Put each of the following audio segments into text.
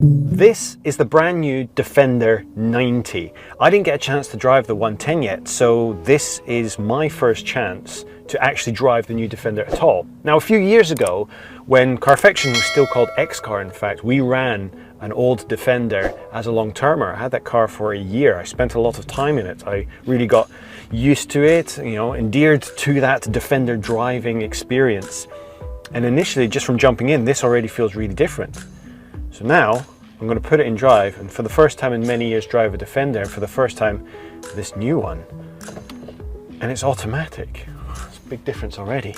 This is the brand new Defender 90. I didn't get a chance to drive the 110 yet, so this is my first chance to actually drive the new Defender at all. Now, a few years ago, when Carfection was still called X-Car, in fact, we ran an old Defender as a long-termer. I had that car for a year. I spent a lot of time in it. I really got used to it, endeared to that Defender driving experience. And initially, just from jumping in, this already feels really different. So now I'm going to put it in drive, and for the first time in many years drive a Defender, and for the first time this new one. And it's automatic. It's a big difference already.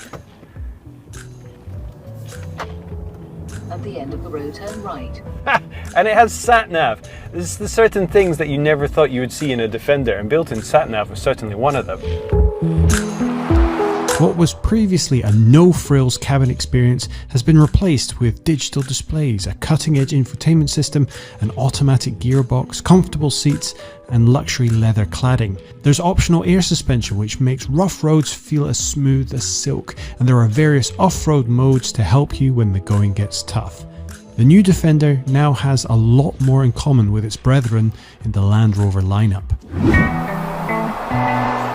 At the end of the road, turn right. And it has sat-nav. There's certain things that you never thought you would see in a Defender, and built-in sat-nav was certainly one of them. What was previously a no-frills cabin experience has been replaced with digital displays, a cutting-edge infotainment system, an automatic gearbox, comfortable seats, and luxury leather cladding. There's optional air suspension which makes rough roads feel as smooth as silk, and there are various off-road modes to help you when the going gets tough. The new Defender now has a lot more in common with its brethren in the Land Rover lineup.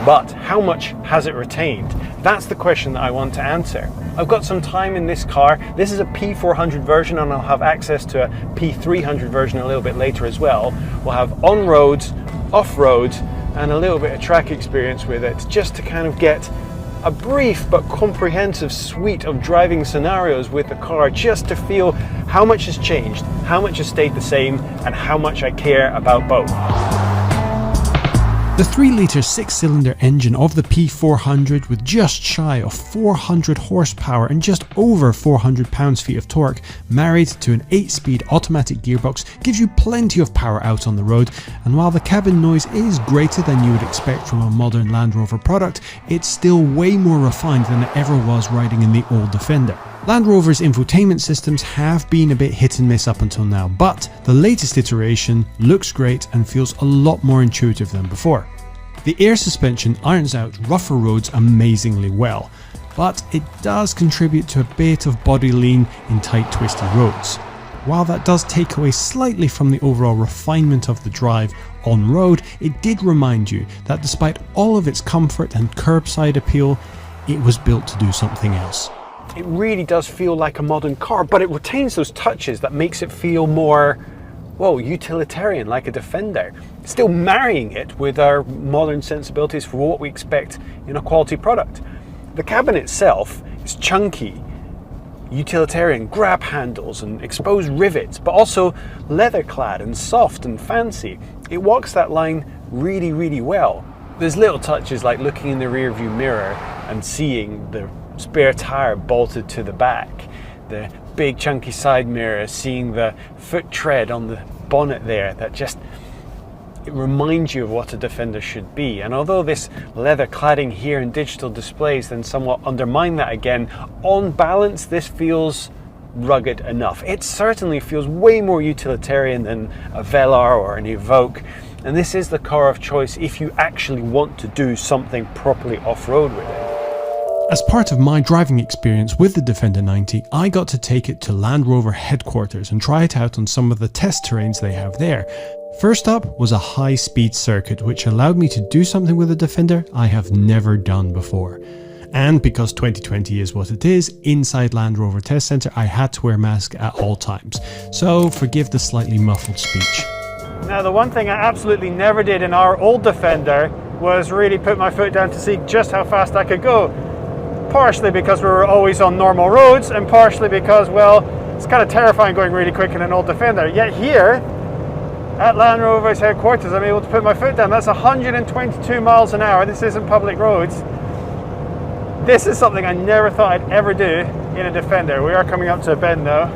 But how much has it retained? That's the question that I want to answer. I've got some time in this car. This is a P400 version, and I'll have access to a P300 version a little bit later as well. We'll have on-roads, off-roads, and a little bit of track experience with it, just to kind of get a brief but comprehensive suite of driving scenarios with the car, just to feel how much has changed, how much has stayed the same, and how much I care about both. The 3-litre 6-cylinder engine of the P400, with just shy of 400 horsepower and just over 400 pounds-feet of torque, married to an 8-speed automatic gearbox, gives you plenty of power out on the road. And while the cabin noise is greater than you would expect from a modern Land Rover product, it's still way more refined than it ever was riding in the old Defender. Land Rover's infotainment systems have been a bit hit and miss up until now, but the latest iteration looks great and feels a lot more intuitive than before. The air suspension irons out rougher roads amazingly well, but it does contribute to a bit of body lean in tight, twisty roads. While that does take away slightly from the overall refinement of the drive on road, it did remind you that despite all of its comfort and curbside appeal, it was built to do something else. It really does feel like a modern car, but it retains those touches that makes it feel more, well, utilitarian, like a Defender. Still marrying it with our modern sensibilities for what we expect in a quality product. The cabin itself is chunky, utilitarian, grab handles and exposed rivets, but also leather clad and soft and fancy. It walks that line really, really well. There's little touches like looking in the rear view mirror and seeing the spare tire bolted to the back, the big chunky side mirror, seeing the foot tread on the bonnet there, that just, it reminds you of what a Defender should be. And although this leather cladding here and digital displays then somewhat undermine that again, on balance this feels rugged enough. It certainly feels way more utilitarian than a Velar or an Evoque, and this is the car of choice if you actually want to do something properly off-road with it. As part of my driving experience with the Defender 90, I got to take it to Land Rover headquarters and try it out on some of the test terrains they have there. First up was a high-speed circuit, which allowed me to do something with the Defender I have never done before. And because 2020 is what it is, inside Land Rover Test Centre I had to wear a mask at all times, so forgive the slightly muffled speech. Now, the one thing I absolutely never did in our old Defender was really put my foot down to see just how fast I could go. Partially because we were always on normal roads, and partially because, well, it's kind of terrifying going really quick in an old Defender. Yet here at Land Rover's headquarters I'm able to put my foot down. That's 122 miles an hour. This isn't public roads. This is something I never thought I'd ever do in a Defender. We are coming up to a bend though,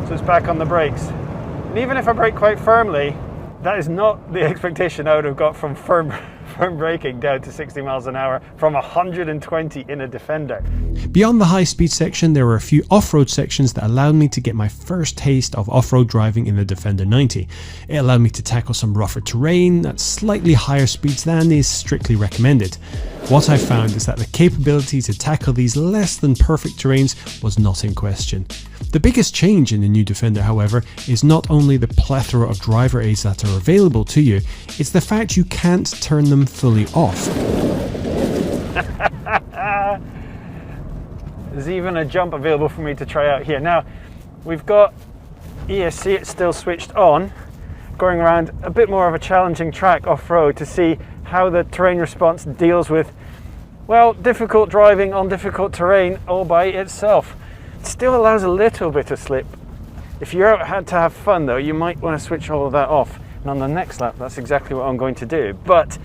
so it's back on the brakes. And even if I brake quite firmly, that is not the expectation I would have got from firm braking down to 60 miles an hour from 120 in a Defender. Beyond the high-speed section, there were a few off-road sections that allowed me to get my first taste of off-road driving in the Defender 90. It allowed me to tackle some rougher terrain at slightly higher speeds than is strictly recommended. What I found is that the capability to tackle these less than perfect terrains was not in question. The biggest change in the new Defender, however, is not only the plethora of driver aids that are available to you, it's the fact you can't turn them fully off. There's even a jump available for me to try out here. Now, we've got ESC, it's still switched on, going around a bit more of a challenging track off-road to see how the terrain response deals with, well, difficult driving on difficult terrain all by itself. It still allows a little bit of slip. If you're out to have fun though, you might want to switch all of that off. And on the next lap, that's exactly what I'm going to do. But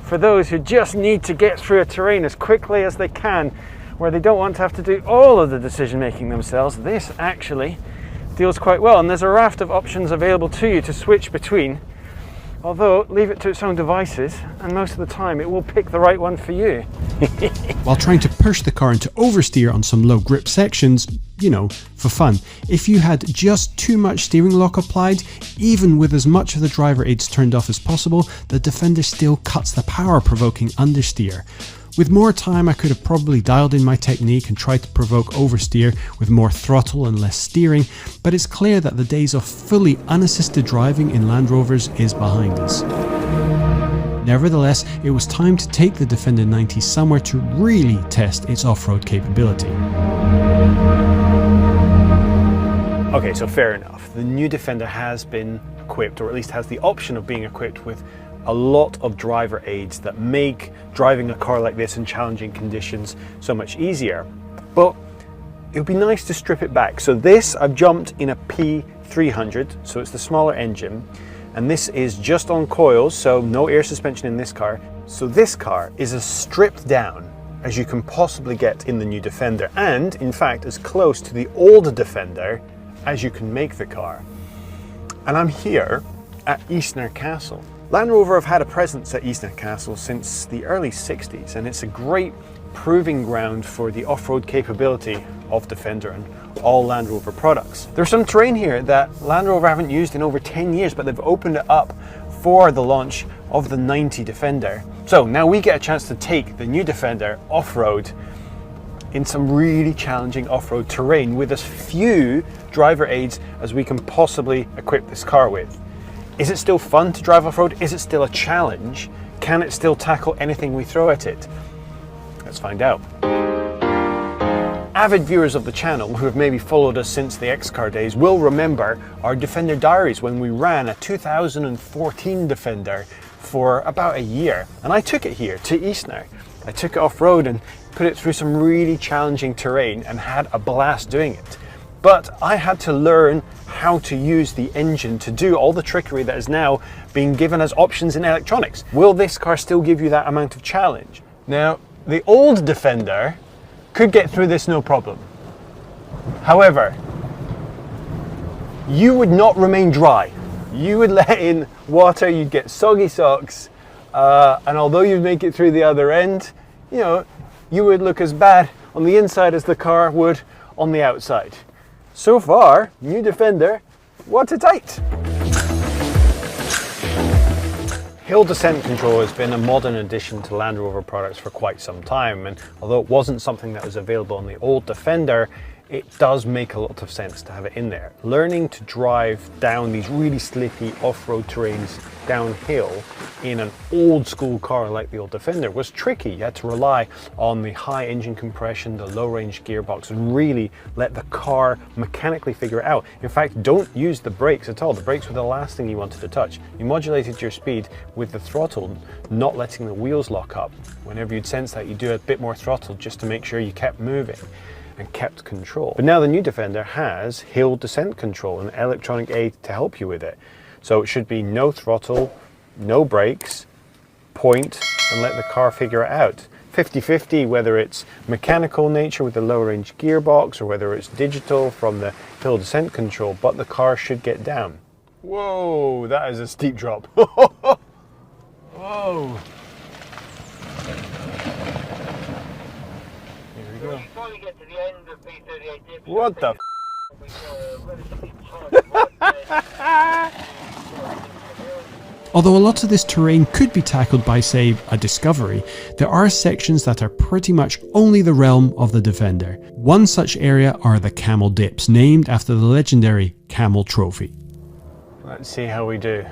for those who just need to get through a terrain as quickly as they can, where they don't want to have to do all of the decision making themselves, this actually deals quite well. And there's a raft of options available to you to switch between. Although, leave it to its own devices, and most of the time it will pick the right one for you. While trying to push the car into oversteer on some low grip sections, you know, for fun. If you had just too much steering lock applied, even with as much of the driver aids turned off as possible, the Defender still cuts the power, provoking understeer. With more time, I could have probably dialed in my technique and tried to provoke oversteer with more throttle and less steering, but it's clear that the days of fully unassisted driving in Land Rovers is behind us. Nevertheless, it was time to take the Defender 90 somewhere to really test its off-road capability. Okay, so fair enough. The new Defender has been equipped, or at least has the option of being equipped with a lot of driver aids that make driving a car like this in challenging conditions so much easier. But it would be nice to strip it back. So this, I've jumped in a P300, so it's the smaller engine, and this is just on coils, so no air suspension in this car. So this car is as stripped down as you can possibly get in the new Defender, and in fact as close to the old Defender as you can make the car. And I'm here at Eastnor Castle. Land Rover have had a presence at Eastnor Castle since the early 60s, and it's a great proving ground for the off-road capability of Defender and all Land Rover products. There's some terrain here that Land Rover haven't used in over 10 years, but they've opened it up for the launch of the 90 Defender. So now we get a chance to take the new Defender off-road in some really challenging off-road terrain with as few driver aids as we can possibly equip this car with. Is it still fun to drive off-road? Is it still a challenge? Can it still tackle anything we throw at it? Let's find out. Avid viewers of the channel who have maybe followed us since the X-Car days will remember our Defender diaries when we ran a 2014 Defender for about a year. And I took it here to Eastnor. I took it off-road and put it through some really challenging terrain and had a blast doing it. But I had to learn how to use the engine to do all the trickery that is now being given as options in electronics. Will this car still give you that amount of challenge? Now, the old Defender could get through this no problem. However, you would not remain dry. You would let in water, you'd get soggy socks, and although you'd make it through the other end, you know, you would look as bad on the inside as the car would on the outside. So far, new Defender, watertight. Hill descent control has been a modern addition to Land Rover products for quite some time, and although it wasn't something that was available on the old Defender, it does make a lot of sense to have it in there. Learning to drive down these really slippy off-road terrains downhill in an old school car like the old Defender was tricky. You had to rely on the high engine compression, the low range gearbox, and really let the car mechanically figure it out. In fact, don't use the brakes at all. The brakes were the last thing you wanted to touch. You modulated your speed with the throttle, not letting the wheels lock up. Whenever you'd sense that, you do a bit more throttle just to make sure you kept moving and kept control. But now the new Defender has hill descent control, an electronic aid to help you with it. So it should be no throttle, no brakes, point, and let the car figure it out. 50-50, whether it's mechanical nature with the low range gearbox or whether it's digital from the hill descent control, but the car should get down. Whoa, that is a steep drop. Whoa. What the Although a lot of this terrain could be tackled by, say, a Discovery, there are sections that are pretty much only the realm of the Defender. One such area are the Camel Dips, named after the legendary Camel Trophy. Let's see how we do.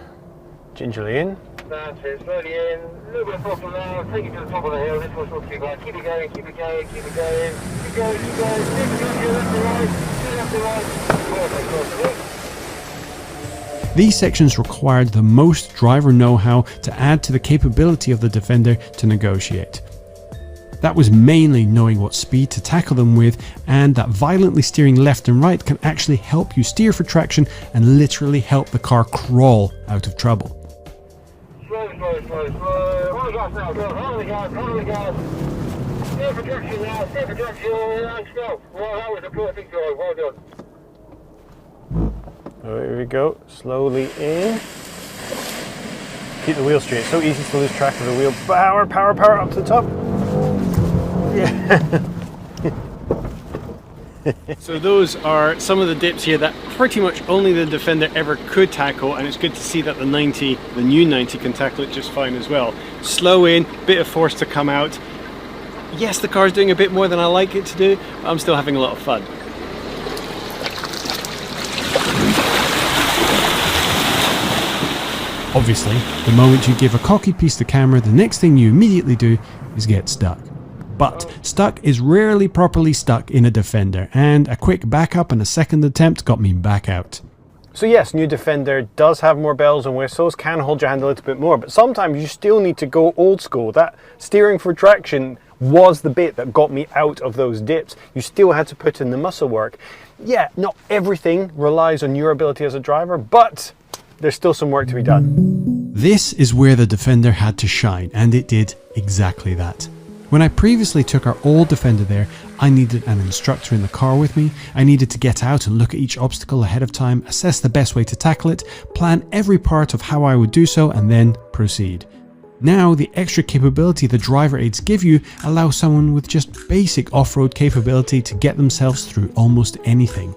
Gingerly in. That's it, slowly in, a little bit of throttle now, take it to the top of the hill, this one's not too bad, keep it going, keep it going, keep it going, keep going, keep going, keep it going, left to right, left to right, perfect, perfect. These sections required the most driver know-how to add to the capability of the Defender to negotiate. That was mainly knowing what speed to tackle them with, and that violently steering left and right can actually help you steer for traction and literally help the car crawl out of trouble. Slow, slow, slow, slow, on the gas now, go, on the gas, on the gas. Steer for traction now, steer for traction, and stop. Well, that was a perfect drive, well done. There we go, slowly in. Keep the wheel straight, it's so easy to lose track of the wheel. Power, power, power, up to the top. Yeah. So those are some of the dips here that pretty much only the Defender ever could tackle, and it's good to see that the new 90 can tackle it just fine as well. Slow in, bit of force to come out. Yes, the car's doing a bit more than I like it to do, but I'm still having a lot of fun. Obviously, the moment you give a cocky piece to camera, the next thing you immediately do is get stuck. But stuck is rarely properly stuck in a Defender, and a quick backup and a second attempt got me back out. So yes, new Defender does have more bells and whistles, can hold your hand a little bit more, but sometimes you still need to go old school. That steering for traction was the bit that got me out of those dips. You still had to put in the muscle work. Yeah, not everything relies on your ability as a driver, but there's still some work to be done. This is where the Defender had to shine, and it did exactly that. When I previously took our old Defender there, I needed an instructor in the car with me. I needed to get out and look at each obstacle ahead of time, assess the best way to tackle it, plan every part of how I would do so, and then proceed. Now, the extra capability the driver aids give you allow someone with just basic off-road capability to get themselves through almost anything.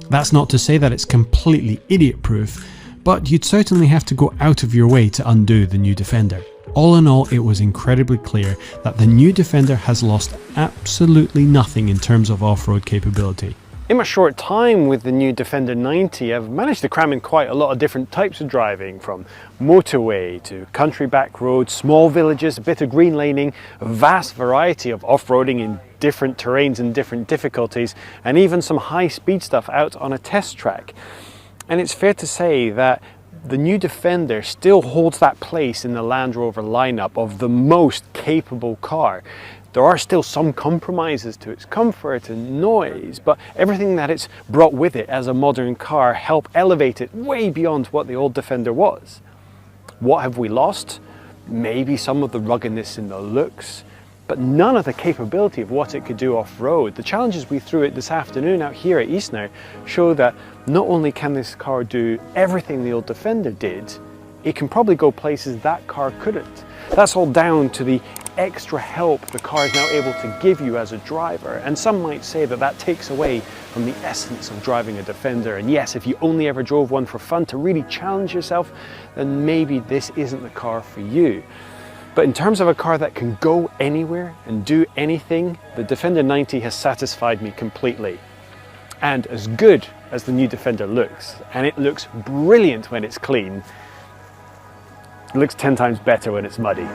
That's not to say that it's completely idiot-proof, but you'd certainly have to go out of your way to undo the new Defender. All in all, it was incredibly clear that the new Defender has lost absolutely nothing in terms of off-road capability. In my short time with the new Defender 90, I've managed to cram in quite a lot of different types of driving, from motorway to country back roads, small villages, a bit of green laning, a vast variety of off-roading in different terrains and different difficulties, and even some high-speed stuff out on a test track. And it's fair to say that the new Defender still holds that place in the Land Rover lineup of the most capable car. There are still some compromises to its comfort and noise, but everything that it's brought with it as a modern car help elevate it way beyond what the old Defender was. What have we lost? Maybe some of the ruggedness in the looks, but none of the capability of what it could do off-road. The challenges we threw it this afternoon out here at Eastnor show that not only can this car do everything the old Defender did, it can probably go places that car couldn't. That's all down to the extra help the car is now able to give you as a driver, and some might say that that takes away from the essence of driving a Defender. And yes, if you only ever drove one for fun to really challenge yourself, then maybe this isn't the car for you. But in terms of a car that can go anywhere and do anything, the Defender 90 has satisfied me completely. And as good as the new Defender looks, and it looks brilliant when it's clean, it looks 10 times better when it's muddy.